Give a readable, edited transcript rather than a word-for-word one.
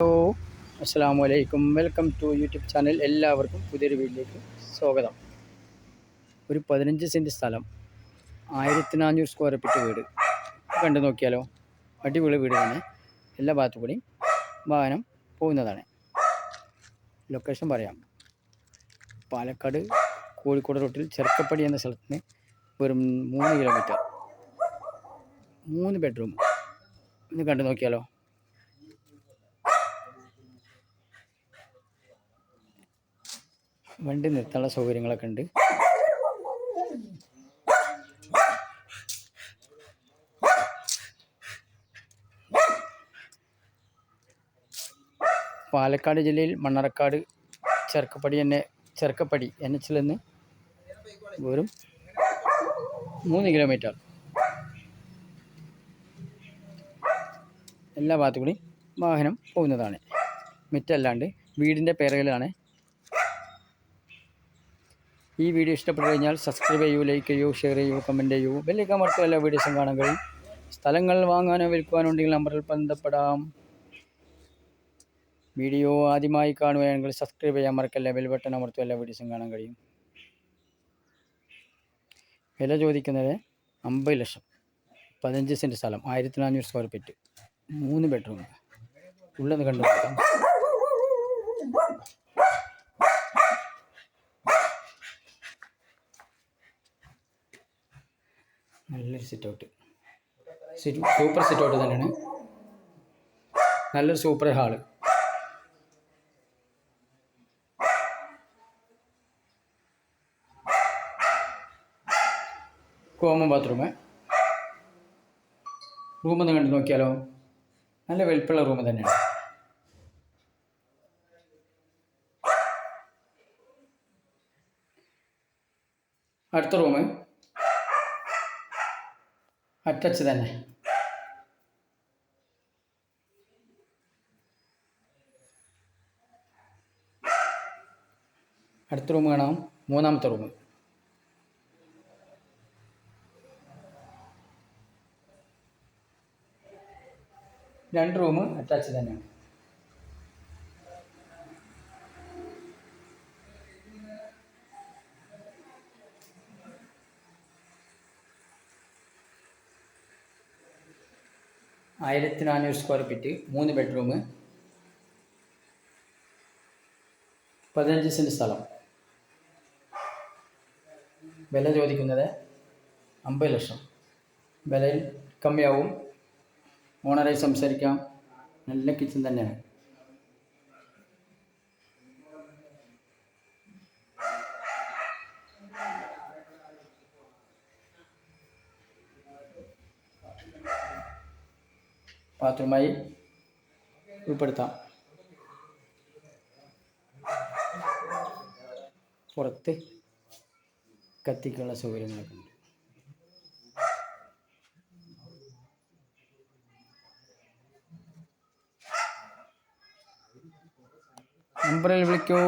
Hello, അസ്സലാമു അലൈക്കും. Welcome to YouTube channel. എല്ലാവർക്കും പുതിയൊരു വീഡിയോയിലേക്ക് സ്വാഗതം. ഒരു 15 സെൻറ്റ് സ്ഥലം, 1400 സ്ക്വയർ ഫീറ്റ് വീട് കണ്ടു നോക്കിയാലോ. അടിപൊളി വീട് തന്നെ. എല്ലാ ഭാഗത്തു കൂടിയും വാഹനം പോകുന്നതാണ്. ലൊക്കേഷൻ പറയാം. പാലക്കാട് കോഴിക്കോട് റൂട്ടിൽ ചെറുക്കപ്പടി എന്ന സ്ഥലത്ത് നിന്ന് വെറും 3 കിലോമീറ്റർ, 3 ബെഡ്റൂം. ഒന്ന് കണ്ടു നോക്കിയാലോ. വണ്ടി നിർത്താനുള്ള സൗകര്യങ്ങളൊക്കെ ഉണ്ട്. പാലക്കാട് ജില്ലയിൽ മണ്ണാർക്കാട് ചെറുക്കപ്പടി NH നിന്ന് വെറും 3 കിലോമീറ്റർ. എല്ലാ ഭാഗത്തു കൂടി വാഹനം പോകുന്നതാണ്. മിറ്റല്ലാണ്ട് വീടിൻ്റെ പിറകിലാണ്. ഈ വീഡിയോ ഇഷ്ടപ്പെട്ടു കഴിഞ്ഞാൽ സബ്സ്ക്രൈബ് ചെയ്യൂ, ലൈക്ക് ചെയ്യൂ, ഷെയർ ചെയ്യൂ, കമൻറ്റ് ചെയ്യൂ, ബെല്ലൈക്കൺ അമർത്തുക. എല്ലാ വീഡിയോസും കാണാൻ കഴിയും. സ്ഥലങ്ങൾ വാങ്ങാനോ വിൽക്കുവാനോ ഉണ്ടെങ്കിൽ നമ്പറിൽ ബന്ധപ്പെടാം. വീഡിയോ ആദ്യമായി കാണുകയാണെങ്കിൽ സബ്സ്ക്രൈബ് ചെയ്യാൻ മറക്കല്ല, ബെൽ ബട്ടൺ അമർത്തുക. എല്ലാ വീഡിയോസും കാണാൻ കഴിയും. വില ചോദിക്കുന്നത് 50 ലക്ഷം. 15 സെൻറ്റ് സ്ഥലം, 1400 സ്ക്വയർ ഫീറ്റ്, 3 ബെഡ്റൂം. ഉള്ളത് കണ്ടു നോക്കാം. നല്ലൊരു സൂപ്പർ സിറ്റ് ഔട്ട് തന്നെയാണ്. നല്ലൊരു സൂപ്പർ ഹാള്. Common bathroom. റൂമൊന്ന് കണ്ടു നോക്കിയാലോ. നല്ല വലിപ്പമുള്ള റൂം തന്നെയാണ്. അടുത്ത റൂം അറ്റാച്ച് തന്നെ. അടുത്ത റൂം കാണാം. മൂന്നാമത്തെ റൂം. രണ്ട് റൂം അറ്റാച്ച് തന്നെയാണ്. (1400 സ്ക്വയർ ഫീറ്റ്), 3 ബെഡ്റൂം, 15 സെൻറ്റ് സ്ഥലം. വില ചോദിക്കുന്നത് 50 ലക്ഷം. വിലയിൽ കമ്മിയാവും. ഓണറായി സംസാരിക്കാം. നല്ല കിച്ചൺ തന്നെയാണ്. ബാത്റൂമായി ഉൾപ്പെടുത്താം. പുറത്ത് കത്തിക്കുള്ള സൗകര്യങ്ങളൊക്കെ ഉണ്ട്. നമ്പറിൽ വിളിക്കൂ.